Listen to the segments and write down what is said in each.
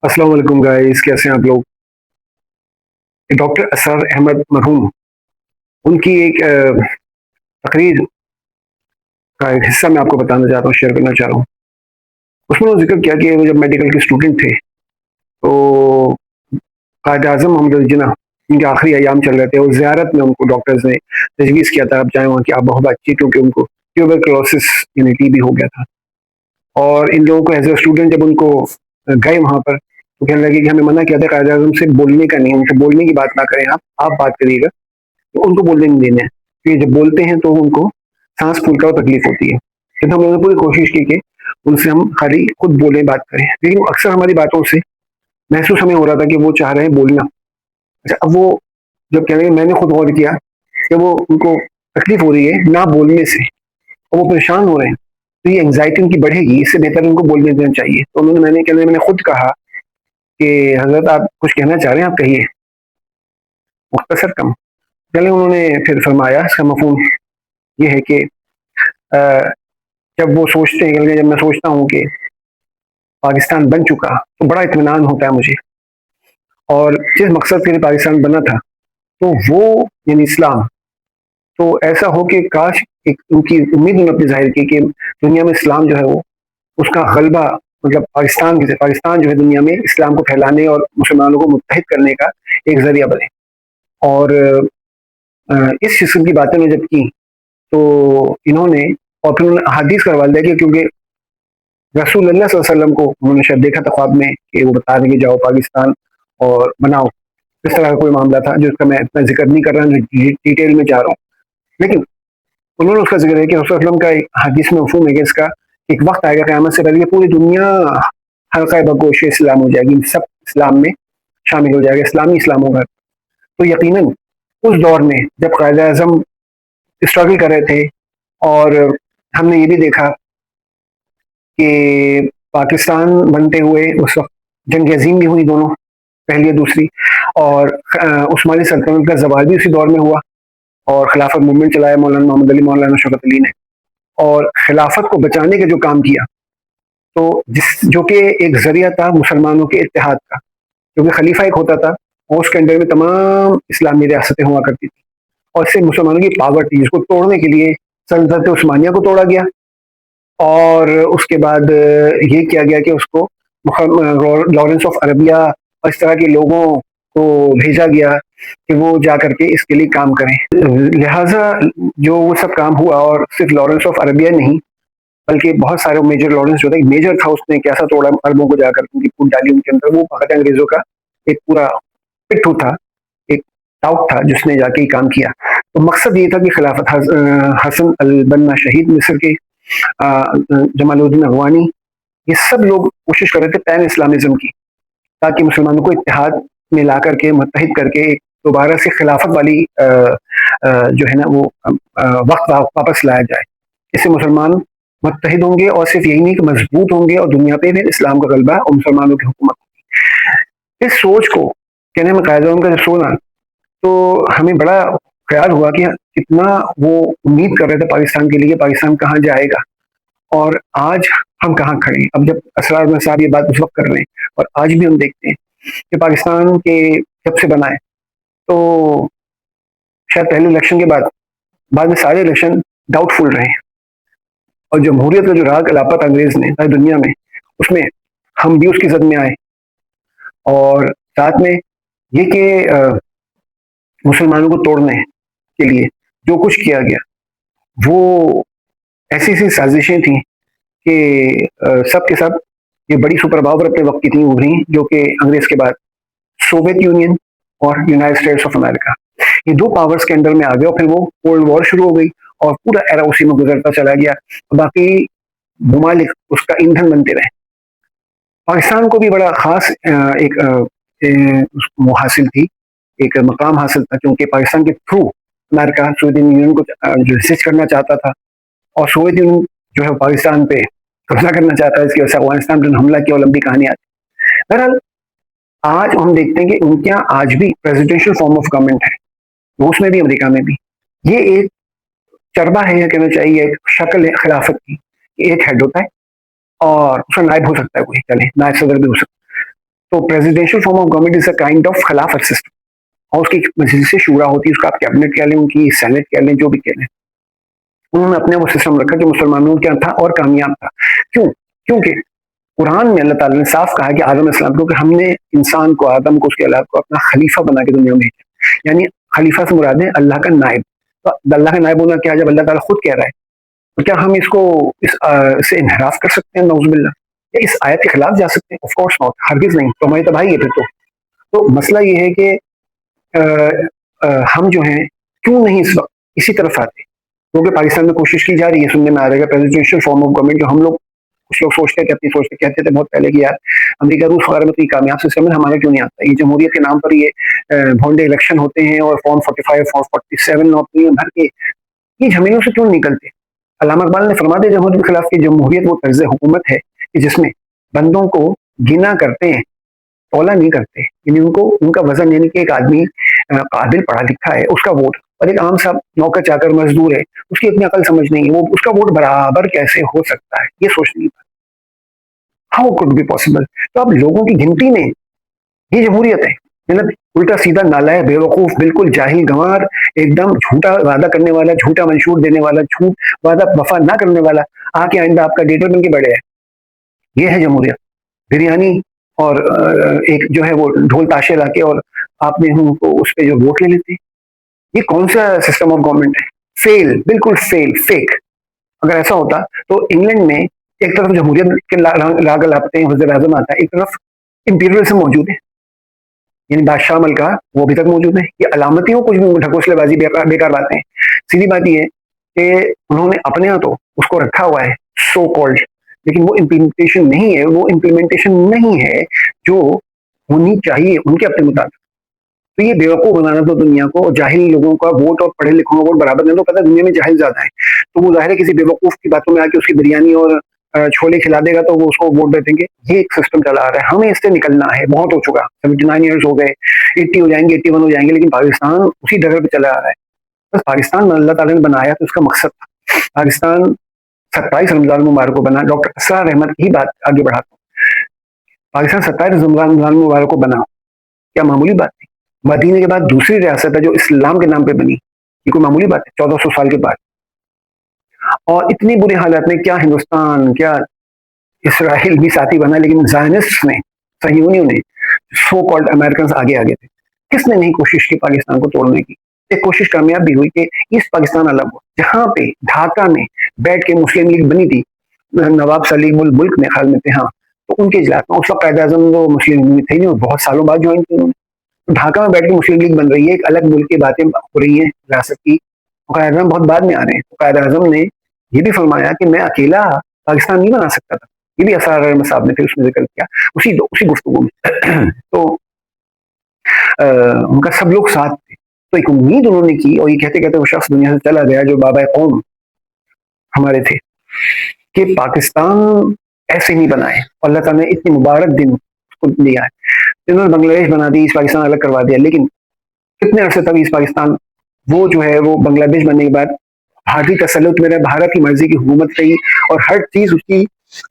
अस्सलाम वालेकुम गाइस, कैसे हैं आप लोग। डॉक्टर असर अहमद मरहूम, उनकी एक तकरीर का एक हिस्सा मैं आपको बताना चाहता हूँ, शेयर करना चाह रहा हूँ। उसमें उन्होंने जिक्र किया कि वो जब मेडिकल के स्टूडेंट थे तो कायद आजम मोहम्मद अली जिन्ना, उनके आखिरी अयाम चल रहे थे, उस ज़ियारत में उनको डॉक्टर्स ने तजवीज़ किया था आप जाएँ वहाँ की आबो हवा अच्छी, क्योंकि उनको ट्यूबरकुलोसिस यानी टीबी हो गया था। और इन लोगों को एज ए स्टूडेंट जब उनको गए वहाँ पर तो कहने लगे कि हमें मना किया था कायद आजम से बोलने का नहीं, उनसे बोलने की बात ना करें, आप बात करिएगा। तो उनको बोलने नहीं देना है, क्योंकि जब बोलते हैं तो उनको सांस फूलता हुआ तकलीफ होती है। लेकिन हम लोगों ने पूरी कोशिश की कि उनसे हम खाली खुद बोले बात करें, लेकिन अक्सर हमारी बातों से महसूस हमें हो रहा था कि वो चाह रहे हैं बोलना। अच्छा, अब वो जब कह रहे हैं, मैंने खुद गौर किया कि वो उनको तकलीफ हो रही है ना बोलने से और वो परेशान हो रहे हैं, तो ये एंग्जाइटी उनकी बढ़ेगी, इससे बेहतर उनको बोलने देना चाहिए। तो उन्होंने मैंने खुद कहा कि हजरत आप कुछ कहना चाह रहे हैं, आप कहिए, मुख्तसर कम। चले उन्होंने फिर फरमाया, इसका मफहूम ये है कि अ, जब वो सोचते हैं, जब मैं सोचता हूँ कि पाकिस्तान बन चुका तो बड़ा इत्मीनान होता है मुझे, और जिस मकसद के लिए पाकिस्तान बना था तो वो यानी इस्लाम, तो ऐसा हो कि काश एक उनकी उम्मीद उन्होंने अपनी जाहिर की कि दुनिया में इस्लाम जो है वो उसका गलबा, मतलब पाकिस्तान जो है दुनिया में इस्लाम को फैलाने और मुसलमानों को मुत्तहिद करने का एक जरिया बने। और इस किस्म की बातें जब की तो इन्होंने, और फिर उन्होंने अहादीस का हवाला दिया कि क्योंकि रसूल अल्लाह सल्लल्लाहु अलैहि वसल्लम को उन्होंने शायद देखा था ख्वाब में कि वो बता रहे कि जाओ पाकिस्तान और बनाओ, इस तरह का कोई मामला था जिसका मैं इतना जिक्र नहीं कर रहा हूँ, डिटेल में जा रहा हूँ। लेकिन उन्होंने उसका जिक्र है कि रसूल सल्लल्लाहु अलैहि वसल्लम का एक हदीस में मफहूम है कि इसका एक वक्त आएगा क़यामत से पहले कि पूरी दुनिया हल्का बगोश इस्लाम हो जाएगी, सब इस्लाम में शामिल हो जाएगा, इस्लामी इस्लाम होगा। तो यकीनन उस दौर में जब कायद आज़म स्ट्रगल कर रहे थे, और हमने ये भी देखा कि पाकिस्तान बनते हुए उस वक्त जंग अजीम भी हुई, दोनों, पहली और दूसरी, और उस्मानी सल्तनत का जवाल भी उसी दौर में हुआ, और खिलाफत मूवमेंट चलाया मौलाना मोहम्मद अली, मौलाना शौकत अली ने, और खिलाफत को बचाने का जो काम किया, तो जिस जो कि एक जरिया था मुसलमानों के इत्तेहाद का, क्योंकि खलीफा एक होता था और उसके अंडर में तमाम इस्लामी रियासतें हुआ करती थी, और इससे मुसलमानों की पावर थी जिसको तोड़ने के लिए सल्तनत उस्मानिया को तोड़ा गया, और उसके बाद ये किया गया कि उसको लॉरेंस ऑफ अरबिया और इस तरह के लोगों को भेजा गया कि वो जा करके इसके लिए काम करें। लिहाजा जो वो सब काम हुआ, और सिर्फ लॉरेंस ऑफ अरबिया नहीं बल्कि बहुत सारे मेजर, लॉरेंस जो था एक मेजर था, उसने कैसा तोड़ा अरबों को जाकर उनकी फूट डाली उनके अंदर, वो वक्त अंग्रेजों का एक पूरा पिट्ठू था, एक टाउट था जिसने जाके ये काम किया। तो मकसद ये था कि खिलाफत हसन अल बन्ना शहीद मिस्र के, जमालुद्दीन अगवानी, ये सब लोग कोशिश कर रहे थे पैन इस्लामिज्म की, ताकि मुसलमानों को इत्तेहाद में ला करके मुत्तहिद करके दोबारा से खिलाफत वाली जो है ना वो वक्त वापस लाया जाए। इससे मुसलमान मुत्तहिद होंगे, और सिर्फ यही नहीं कि मजबूत होंगे, और दुनिया पे फिर इस्लाम का गलबा और मुसलमानों की हुकूमत होगी। इस सोच को कहने में कायदा का जब सोना, तो हमें बड़ा ख्याल हुआ कि कितना वो उम्मीद कर रहे थे पाकिस्तान के लिए, पाकिस्तान कहाँ जाएगा, और आज हम कहाँ खड़े हैं। अब जब असरार में साहब ये बात उस वक्त कर रहे हैं, और आज भी हम देखते हैं कि पाकिस्तान के जब से बना है, तो शायद पहले इलेक्शन के बाद में सारे इलेक्शन डाउटफुल रहे हैं, और जमहूरियत का जो राग अलापा था अंग्रेज ने सारी दुनिया में, उसमें हम भी उसकी जद में आए, और साथ में ये कि मुसलमानों को तोड़ने के लिए जो कुछ किया गया, वो ऐसी ऐसी साजिशें थी कि सब के सब ये बड़ी सुपर पावर अपने वक्त की थी उभरी, जो कि अंग्रेज के बाद सोवियत यूनियन और यूनाइटेड स्टेट्स ऑफ अमेरिका, ये दो पावर्स के अंडर में आ गए, और फिर वो कोल्ड वॉर शुरू हो गई, और पूरा एरा उसी में गुजरता चला गया, बाकी ममालिक उसका ईंधन बनते रहे। पाकिस्तान को भी बड़ा खास एक वो हासिल थी, एक मकाम हासिल था, क्योंकि पाकिस्तान के थ्रू अमेरिका सोवियत यूनियन को जो रेसिस्ट करना चाहता था, और सोवियत यूनियन जो है पाकिस्तान पे कब्जा करना चाहता है, इसकी वजह से अफगानिस्तान पर हमला किया और लंबी कहानी आती है। बहरहाल आज हम देखते हैं कि उनके यहाँ आज भी प्रेसिडेंशियल फॉर्म ऑफ गवर्नमेंट है, रूस में भी अमेरिका में भी। ये एक चरबा है, या कहना चाहिए एक शक्ल है खिलाफत की, एक हेड होता है और उसका नायब हो सकता है, कोई चले नायब सदर भी हो सकता है। तो presidential form of government is a kind of खिलाफत सिस्टम, और उसकी मजलिस से शूरा होती है, उसका आप कैबिनेट कह लें, उनकी सेनेट कह लें, जो भी कह लें, उन्होंने अपने वो सिस्टम रखा जो मुसलमानों के यहाँ था और कामयाब था। क्यों? क्योंकि कुरान में अल्लाह ताला ने साफ कहा कि आदम अलैहिस्सलाम को, कि हमने इंसान को, आदम को, उसके औलाद को अपना खलीफा बना के दुनिया में भेजा। यानी खलीफा से मुराद है अल्लाह का नायब। तो अल्लाह का नायब होना क्या, जब अल्लाह ताला खुद कह रहा है, तो क्या हम इसको इससे इनहराफ कर सकते हैं? नौजुबिल्लाह, या इस आयत के खिलाफ जा सकते हैं? ऑफ कोर्स नॉट, हरगिज नहीं। तो हमारी तबाही है फिर तो मसला ये है कि हम जो हैं क्यों नहीं इस वक्त इसी तरफ आते, क्योंकि पाकिस्तान में कोशिश की जा रही है, सुनने में आ रहा है प्रेसिडेंशियल फॉर्म ऑफ गवर्नमेंट, जो हम लोग कुछ लोग सोचते थे, अपनी सोचते कहते थे बहुत पहले कि यार अमेरिका रूस वगैरह में तो ये कामयाब सिस्टम है, हमारा क्यों नहीं आता? ये जमहूरियत के नाम पर ये भोंडे इलेक्शन होते हैं और फॉर्म 45 फॉर्म 47 नौकरी भर के ये झमेलों से क्यों निकलते? अल्लामा इकबाल ने फरमा दिया जमहूरियत के खिलाफ कि जमहूरियत वो तर्ज हुकूमत है कि जिसमें बंदों को गिना करते हैं, तौला नहीं करते, यानी उनको उनका वजन, यानी कि एक आदमी काबिल पढ़ा लिखा है उसका वोट, और एक आम सा नौकर चाकर मजदूर है उसकी इतनी अकल समझ नहीं है, वो उसका वोट बराबर कैसे हो सकता है, ये सोचने की बात। How could be possible? तो अब लोगों की गिनती में ये जमहूरियत है, मतलब उल्टा सीधा नालायक, बेवकूफ, बिल्कुल जाहिल, गंवार, एकदम झूठा वादा करने वाला, झूठा मंशूर देने वाला, झूठ वादा वफा ना करने वाला, आके आइंदा आपका डेटर बन के बढ़े है। ये है जमहूरियत। बिरयानी और एक जो है वो ढोल ताशे लाके और आपने उनको उस पर जो वोट ले लेते, ये कौन सा सिस्टम ऑफ गवर्नमेंट है? फेल, बिल्कुल फेल, फेक। अगर ऐसा होता तो इंग्लैंड में एक तरफ जमहूरियत के लाग लापते हैं, वज़ीर आज़म आता है, एक तरफ इंपीरियलिज्म मौजूद है, यानी बादशाह मलका वो अभी तक मौजूद है। ये अलामतियों कुछ भी ढकोसलेबाजी बेकार बातें हैं। सीधी बात ये है कि उन्होंने अपने यहाँ तो उसको रखा हुआ है सो कॉल्ड, लेकिन वो इम्प्लीमेंटेशन नहीं है, वो इम्प्लीमेंटेशन नहीं है जो होनी चाहिए उनके अपने मुताबिक। तो ये बेवकूफ बनाना तो दुनिया को, और जाहिल लोगों का वोट और पढ़े लिखों का वोट बराबर नहीं, तो पता है दुनिया में जाहिल ज्यादा है, तो वो जाहिर है किसी बेवकूफ की बातों में आके उसकी बिरयानी और छोले खिला देगा तो वो उसको वोट दे देंगे। ये एक सिस्टम चला आ रहा है, हमें इससे निकलना है। बहुत हो चुका, 79 ईयर्स हो गए, 80 हो जाएंगे, 81 हो जाएंगे, लेकिन पाकिस्तान उसी डगर पे चला आ रहा है। बस पाकिस्तान अल्लाह ताला ने बनाया तो उसका मकसद था। पाकिस्तान 27 रमजान मुबारक को बना, डॉक्टर असरार अहमद की बात आगे बढ़ाता हूँ। पाकिस्तान 27 रमजान मुबारक को बना, क्या मामूली बात थी? मदीने के बाद दूसरी रियासत है जो इस्लाम के नाम पे बनी, ये कोई मामूली बात है? 1400 साल के बाद, और इतनी बुरी हालत में क्या हिंदुस्तान, क्या इसराइल भी साथी बना, लेकिन जायनिस्ट ने, सहयोनियों ने, सो कॉल्ड अमेरिकन आगे आगे थे। किसने नहीं कोशिश की पाकिस्तान को तोड़ने की? एक कोशिश कामयाब भी हुई कि ईस्ट पाकिस्तान अलग हुआ, जहां पे ढाका में बैठ के मुस्लिम लीग बनी थी, नवाब सलीम उल मुल्क में ख्याल में थे, हाँ, तो उनके इजलास में उस वक्त कायद आजम वो मुस्लिम लीग में थे नहीं, और बहुत सालों बाद ज्वाइन की उन्होंने। तो ढाका में बैठ के मुस्लिम लीग बन रही है, एक अलग मुल्क की बातें हो रही हैं रियासत की, कायद आजम बहुत बाद में आ रहे हैं। तो कायद आजम ने ये भी फरमाया कि मैं अकेला पाकिस्तान नहीं बना सकता था, ये भी असरार अहमद साहब ने फिर उसमें जिक्र किया उसी गुफ्तगू में। तो उनका सब लोग साथ थे, तो एक उम्मीद उन्होंने की, और ये कहते कहते वो शख्स दुनिया से चला गया जो बाबा कौम हमारे थे, कि पाकिस्तान ऐसे नहीं बनाए, और अल्लाह ताला ने इतनी मुबारक दिन उसको दिया है। इन्होंने बांग्लादेश बना दी, ईस्ट पाकिस्तान अलग करवा दिया, लेकिन कितने अरसे तक ईस्ट पाकिस्तान वो जो है वो बांग्लादेश बनने के बाद भारतीय तसल्लुत में रहे, भारत की मर्जी की हुकूमत रही, और हर चीज उसकी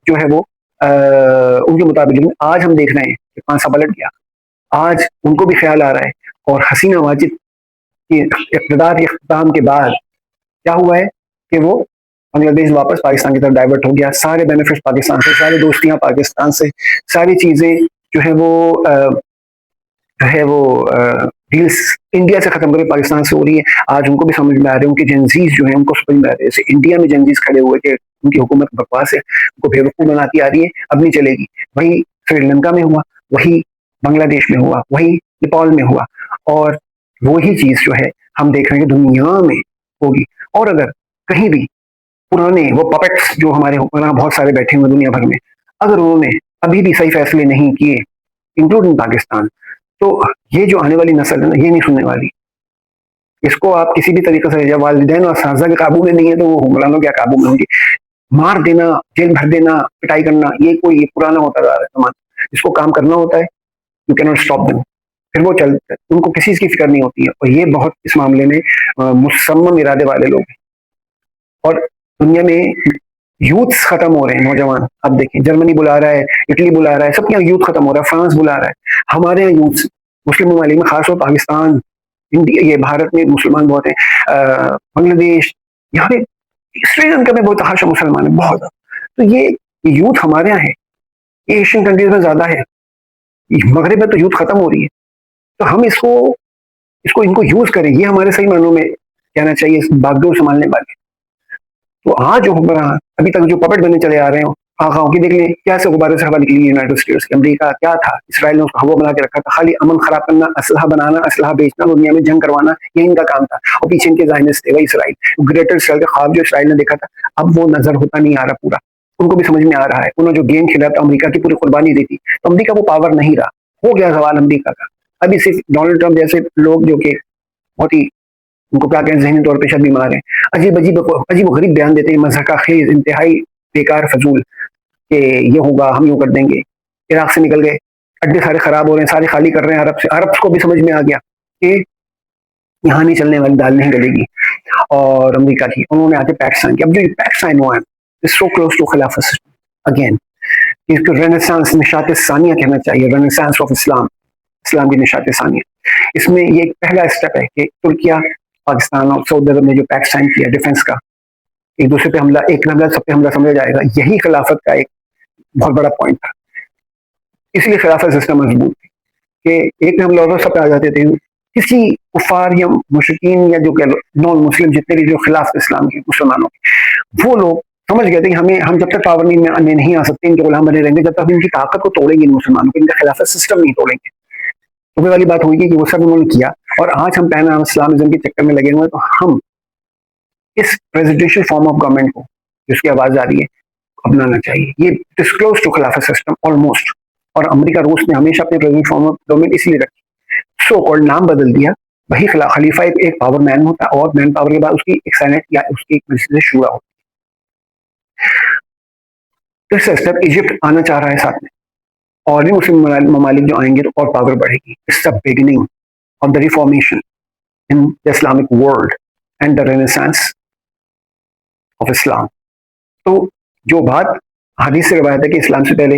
जो है वो उनके मुताबिक। लेकिन आज हम देख रहे हैं कि पांसा पलट गया। आज उनको भी ख्याल आ रहा है, और हसीना वाजिद के इक़्तिदार इख्तिताम के बाद क्या हुआ है कि वो बांग्लादेश वापस पाकिस्तान की तरफ डाइवर्ट हो गया। सारे बेनिफिट पाकिस्तान से, सारी दोस्तियां पाकिस्तान से, सारी चीजें जो है वो डील्स इंडिया से खत्म करके पाकिस्तान से हो रही है। आज उनको भी समझ में आ रहे हैं, उनके जनजीज जो है उनको समझ में आ रहे हैं, जैसे इंडिया में जनजीज खड़े हुए कि उनकी हुकूमत बकवास है, उनको बेवकूफ बनाती आ रही है, अब नहीं चलेगी। वही श्रीलंका में हुआ, वही बांग्लादेश में हुआ, वही नेपाल में हुआ, और वही चीज जो है हम देख रहे हैं कि दुनिया में होगी। और अगर कहीं भी पुराने वो पपेट्स जो हमारे हुक्मरान बहुत सारे बैठे हुए दुनिया भर में, अगर उन्होंने अभी भी सही फैसले नहीं किए, इंक्लूडिंग पाकिस्तान, तो ये जो आने वाली नस्ल है ना, ये नहीं सुनने वाली। इसको आप किसी भी तरीके से, जब वालिदैन और साजा के काबू में नहीं है तो वो हुक्मरानों के काबू में होंगे। मार देना, जेल भर देना, पिटाई करना, ये कोई पुराना होता जा रहा है सामान। इसको काम करना होता है, you can not stop them, फिर वो चलते, उनको किसी की फिक्र नहीं होती है। और ये बहुत इस मामले में मुसम्मम इरादे वाले लोग हैं। और दुनिया में یوتھس ختم ہو رہے ہیں، نوجوان آپ دیکھیں، جرمنی بلا رہا ہے، اٹلی بلا رہا ہے، سب کے یہاں یوتھ ختم ہو رہا ہے، فرانس بلا رہا ہے، ہمارے یہاں یوتھ مسلم ممالک میں خاص طور پاکستان، انڈیا، یہ بھارت میں مسلمان بہت ہیں، بنگلہ دیش، یہاں پہ سری لنکا میں بہت تحاشا مسلمان ہیں بہت. تو یہ یوتھ ہمارے یہاں ہے، یہ ایشین کنٹریز میں زیادہ ہے، مغرب میں تو یوتھ ختم ہو رہی ہے. تو ہم اس کو ان کو یوز کریں، یہ ہمارے صحیح معنوں میں کہنا چاہیے باغ ڈور سنبھالنے والے. تو آج جو حکمراں ابھی تک جو پپٹ بنے چلے آ رہے ہیں آخاؤں کی، دیکھ لیں کیسے غبارے سے ہوا نکلی یونائٹڈ اسٹیٹس کی، امریکہ کیا تھا، اسرائیل نے اس کو ہوا بنا کے رکھا تھا، خالی امن خراب کرنا، اسلحہ بنانا، اسلحہ بیچنا، دنیا میں جنگ کروانا، یہ ان کا کام تھا. اور پیچھے ان کے ذہنست تھے وہی اسرائیل، گریٹر اسرائیل کا خواب جو اسرائیل نے دیکھا تھا، اب وہ نظر ہوتا نہیں آ رہا پورا. ان کو بھی سمجھ میں آ رہا ہے، انہوں نے جو گیم کھیلا تھا امریکہ کی پوری قربانی دی تھی، تو امریکہ وہ پاور نہیں رہا، ہو گیا زوال امریکہ کا. ابھی صرف ڈونلڈ ٹرمپ جیسے لوگ جو کہ بہت ہی، ان کو کیا کہیں، ذہنی طور پہ شاید بیمار ہیں، عجیب و غریب بیان دیتے ہیں، مضحکہ خیز، انتہائی بیکار فضول، کہ یہ ہوگا ہم یوں کر دیں گے. عراق سے نکل گئے، اڈے سارے خراب ہو رہے ہیں، سارے خالی کر رہے ہیں عرب سے. عرب کو بھی سمجھ میں آ گیا کہ یہاں نہیں چلنے والی دال نہیں گلے گی. اور امریکہ کی انہوں نے آ کے پیکٹ سائن کیا. اب جو پیکٹ سائن ہوا ہے سو کلوز ٹو خلافت سسٹم اگین، اس کو رینیسانس، نشاط ثانیہ کہنا چاہیے، رینیسانس آف اسلام، اسلام کی نشاط ثانیہ. اس میں یہ ایک پہلا اسٹیپ ہے کہ ترکیہ، پاکستان اور سعودی عرب نے جو پیکٹ سائن کیا ڈیفنس کا، ایک دوسرے پہ حملہ، ایک حملہ سب پہ حملہ سمجھا جائے گا، یہی خلافت کا ایک بہت بڑا پوائنٹ تھا. اس لیے خلافت سسٹم مضبوط تھی کہ ایک پہ حملہ ہوتا سب پہ آ جاتے تھے. کسی کفار یا مشرکین یا جو نان مسلم جتنے بھی جو خلاف اسلام کے مسلمانوں کے، وہ لوگ سمجھ گئے تھے کہ ہم جب تک پاور میں نہیں آ سکتے، ان کے غلام بنے رہیں گے، جب تک ہم ان کی طاقت کو توڑیں گے، ان مسلمانوں کے، ان کا خلافت سسٹم نہیں توڑیں گے. تو والی بات ہوئی کہ وہ سب انہوں نے کیا، اور آج ہم پہنا اسلامزم کے چکر میں لگے ہوئے. تو ہم اس پریزیڈینشیل فارم آف گورنمنٹ کو، جس کی آواز آ رہی ہے، اپنانا چاہیے. یہ ڈسکلوز ٹو خلافت سسٹم آلموسٹ. اور امریکہ روس نے ہمیشہ اپنے پریزیڈنٹ فارم آف گورنمنٹ اس لیے رکھی، سو کالڈ نام بدل دیا. وہی خلیفہ ایک پاور مین ہوتا ہے، اور مین پاور کے بعد اس کی ایک سینٹ یا اس کی ایک مجلس شورا ہوتی ہے. اس اسٹیپ ایجپٹ آنا چاہ رہا ہے ساتھ میں، اور بھی مسلم ممالک جو آئیں گے تو اور پاور بڑھے گی. It's the beginning of the reformation in the Islamic world and the renaissance of Islam. تو جو بات حدیث سے روایت ہے کہ اسلام سے پہلے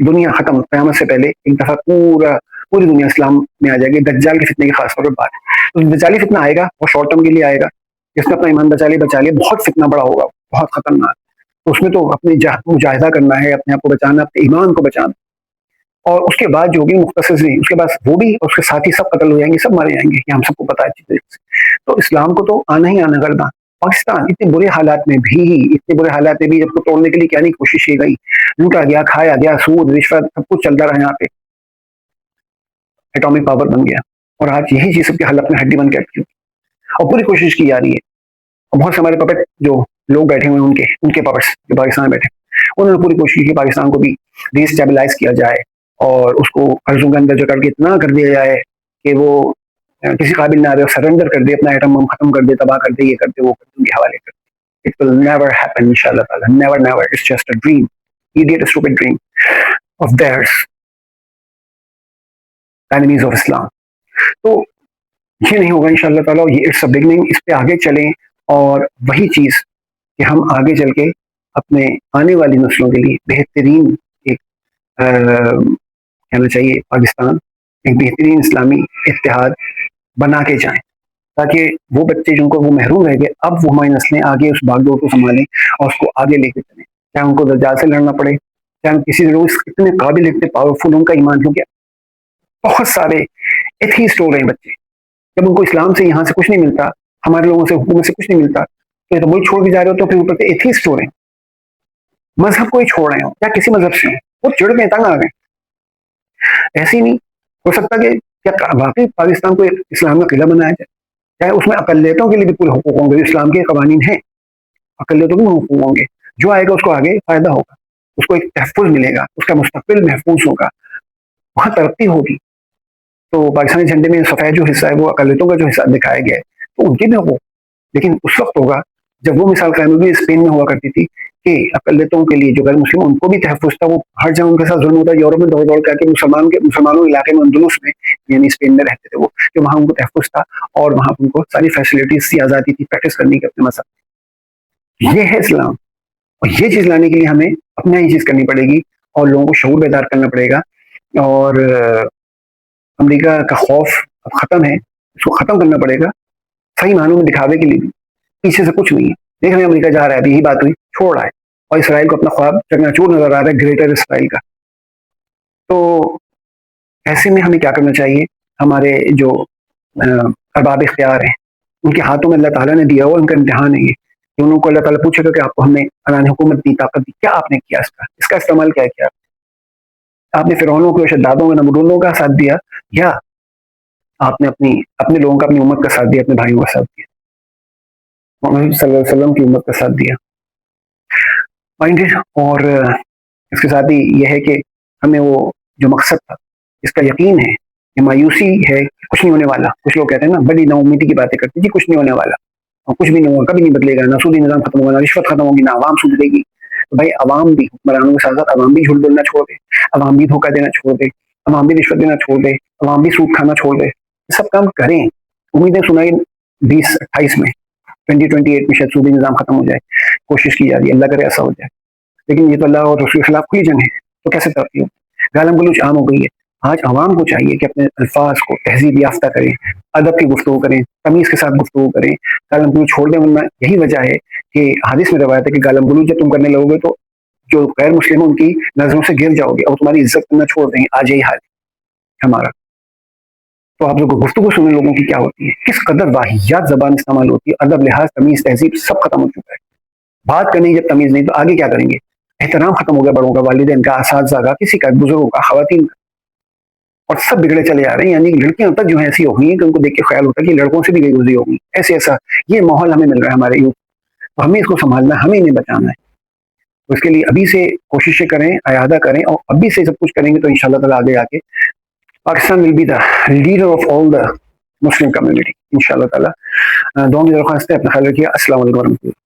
دنیا ختم، قیامت سے پہلے ایک دفعہ پوری دنیا اسلام میں آ جائے گی. دجال کے فتنے کی خاص طور پر بات ہے. تو دجالی فتنہ آئے گا، وہ شارٹ ٹرم کے لیے آئے گا، جس نے اپنا ایمان بچا لیا، بہت فتنہ بڑا ہوگا، بہت خطرناک. تو اس میں تو اپنی مجاہدہ کرنا ہے، اپنے آپ کو بچانا، اپنے ایمان کو بچانا. اور اس کے بعد جو بھی مختصر نہیں، اس کے بعد وہ بھی اور اس کے ساتھی سب قتل ہو جائیں گے، سب مارے جائیں گے، یہ ہم سب کو پتا ہے اچھی طریقے سے. تو اسلام کو تو آنا ہی آنا کرنا. پاکستان اتنے برے حالات میں بھی جب کو توڑنے کے لیے کیا نہیں کوشش کی گئی، لوٹا گیا، کھایا گیا، سود، رشوت، سب کچھ چلتا رہا. یہاں پہ ایٹامک پاور بن گیا، اور آج یہی چیز سب کے حلق میں ہڈی بن کے اٹکی، اور پوری کوشش کی جا رہی ہے. اور بہت سے ہمارے پپٹ جو لوگ بیٹھے ہوئے ہیں، ان کے پپٹس جو پاکستان میں بیٹھے، انہوں نے پوری کوشش کی پاکستان کو بھی ری اسٹیبلائز کیا جائے، اور اس کو قرضوں کے اندر جو کر کے اتنا کر دیا جائے کہ وہ کسی قابل نہ رہے، سرنڈر کر دے، اپنا ایٹم بم ختم کر دے، تباہ کر دے، یہ کر دے، وہ کر دے، ان کے حوالے کر دے. It will never happen, inshallah ta'ala. Never, never. It's just a dream. Idiot, stupid dream of theirs. Enemies of Islam. تو یہ نہیں ہوگا انشاءاللہ تعالیٰ. یہ اٹس اے بگننگ. اس پہ آگے چلیں، اور وہی چیز کہ ہم آگے چل کے اپنے آنے والی نسلوں کے لیے بہترین ایک کہنا چاہیے پاکستان ایک بہترین اسلامی اتحاد بنا کے جائیں، تاکہ وہ بچے جن کو وہ محروم رہ گئے، اب وہ ہماری نسلیں آگے اس باغ ڈور کو سنبھالیں اور اس کو آگے لے کے چلیں. چاہے ان کو دجال سے لڑنا پڑے، چاہے کسی لوگ اتنے قابل، اتنے پاورفل ان کا ایمان. کیونکہ بہت سارے ایتھیسٹ ہو رہے ہیں بچے، جب ان کو اسلام سے یہاں سے کچھ نہیں ملتا، ہمارے لوگوں سے حکومت سے کچھ نہیں ملتا، تو یہ تو ملک چھوڑ کے جا رہے ہو، تو پھر اوپر سے ایتھیسٹ ہو رہے ہیں، مذہب کو ہی چھوڑ رہے ہو، یا کسی مذہب سے وہ چڑ گئے، تنگ آ گئے. ایسے ہی نہیں ہو سکتا کہ کیا واقعی پاکستان کو اسلام کا قلعہ بنایا جائے، چاہے اس میں اقلیتوں کے لیے بھی پورے حقوق ہوں گے، اسلام کے قوانین ہیں، اقلیتوں کے بھی حقوق ہوں گے. جو آئے گا اس کو آگے فائدہ ہوگا، اس کو ایک تحفظ ملے گا، اس کا مستقبل محفوظ ہوگا، وہاں ترقی ہوگی. تو پاکستانی جھنڈے میں سفید جو حصہ ہے وہ اقلیتوں کا جو حصہ دکھایا گیا ہے، تو ان کے بھی حقوق، لیکن اس وقت ہوگا جب وہ مثال قائم ہوگی. اسپین میں ہوا کرتی تھی کہ اقلیتوں کے لیے جو غیر مسلم ان کو بھی تحفظ تھا، وہ ہر جگہ ان کے ساتھ ظلم ہوتا ہے. یورپ میں دوڑ دوڑ کر کے مسلمانوں کے علاقے میں، اندلس میں یعنی اسپین میں رہتے تھے وہ، کہ وہاں ان کو تحفظ تھا، اور وہاں ان کو ساری فیسلٹیز کی آزادی تھی پریکٹس کرنے کی اپنے مذہب. یہ ہے اسلام. اور یہ چیز لانے کے لیے ہمیں اپنا ہی چیز کرنی پڑے گی اور لوگوں کو شعور بیدار کرنا پڑے گا. اور امریکہ کا خوف اب ختم ہے, اس کو ختم کرنا پڑے گا صحیح معنوں میں دکھاوے کے لیے بھی. پیچھے سے کچھ نہیں ہے. دیکھ رہے ہیں امریکہ جا رہا ہے, ابھی یہی بات ہوئی, چھوڑ رہا ہے, اور اسرائیل کو اپنا خواب چکنا چور نظر آ رہا ہے, گریٹر اسرائیل کا. تو ایسے میں ہمیں کیا کرنا چاہیے؟ ہمارے جو ارباب اختیار ہیں ان کے ہاتھوں میں اللہ تعالیٰ نے دیا ہوا ان کا امتحان ہے یہ. دونوں کو اللہ تعالیٰ پوچھے گا کہ آپ کو ہم نے اعلان حکومت دی, طاقت دی, کیا آپ نے کیا, اس کا استعمال کیا کیا؟ آپ نے فرعونوں کے شدادوں کا نمرودوں کا ساتھ دیا, یا آپ نے اپنے لوگوں کا, اپنی امت کا ساتھ دیا, اپنے بھائیوں کا ساتھ دیا, محمد صلی اللہ علیہ وسلم کی امت کا ساتھ دیا. اور اس کے ساتھ ہی یہ ہے کہ ہمیں وہ جو مقصد تھا اس کا یقین ہے, یہ مایوسی ہے کہ کچھ نہیں ہونے والا. کچھ لوگ کہتے ہیں نا, بڑی نا امیدی کی باتیں کرتے ہیں, جی کچھ نہیں ہونے والا, اور کچھ بھی نہیں ہوگا, کبھی نہیں بدلے گا, نہ سودی نظام ختم ہوگا, نہ رشوت ختم ہوگی, نہ عوام سود دے گی. تو بھائی عوام بھی حکمرانوں کے ساتھ ساتھ عوام بھی جھوٹ بولنا چھوڑ دے, عوام بھی دھوکہ دینا چھوڑ دے, عوام بھی رشوت دینا چھوڑ دے, عوام بھی سود کھانا چھوڑ دے. یہ سب کام کریں. امیدیں سنائی 2028 میں, 2028 میں شاید سودی نظام ختم ہو جائے, کوشش کی جا رہی ہے, اللہ کرے ایسا ہو جائے. لیکن یہ تو اللہ اور رسول کے خلاف کھلی جنگ ہے, تو کیسے ترقی ہو؟ گالم گلوچ عام ہو گئی ہے. آج عوام کو چاہیے کہ اپنے الفاظ کو تہذیب یافتہ کریں, ادب کی گفتگو کریں, تمیز کے ساتھ گفتگو کریں, گالم گلوچ چھوڑ دیں. ورنہ یہی وجہ ہے کہ حدیث میں روایت ہے کہ گالم گلوچ جب تم کرنے لگو گے تو جو غیر مسلم ان کی نظروں سے گر جاؤ گے اور تمہاری عزت کرنا چھوڑ دیں گے. آج یہی حال ہے ہمارا. تو آپ لوگوں کو گفتگو سننے لوگوں کی کیا ہوتی ہے, کس قدر واحد زبان استعمال ہوتی ہے, ادب, لحاظ, تمیز, تہذیب سب ختم ہو چکا ہے. بات کرنے کی جب تمیز نہیں تو آگے کیا کریں گے؟ احترام ختم ہو گیا بڑوں کا, والدین کا, اساتذہ کا, کسی کا, بزرگوں کا, خواتین کا, اور سب بگڑے چلے جا رہے ہیں. یعنی لڑکیاں تک جو ہیں ایسی ہو گئی ہیں کہ ان کو دیکھ کے خیال ہوتا ہے کہ لڑکوں سے بھی بے گزری ہوگی. ایسا یہ ماحول ہمیں مل رہا ہے ہمارے یوتھ. تو ہمیں اس کو سنبھالنا ہے, ہمیں انہیں بچانا ہے. تو اس کے لیے ابھی سے کوششیں کریں, اعادہ کریں, اور ابھی سے سب کچھ کریں گے تو انشاءاللہ تعالیٰ آگے آ کے Pakistan will be the leader of all the Muslim community انشاءاللہ تعالیٰ. دعا میں درخواست ہے, اپنا خیال رکھیے. السلام علیکم ورحمۃ اللہ.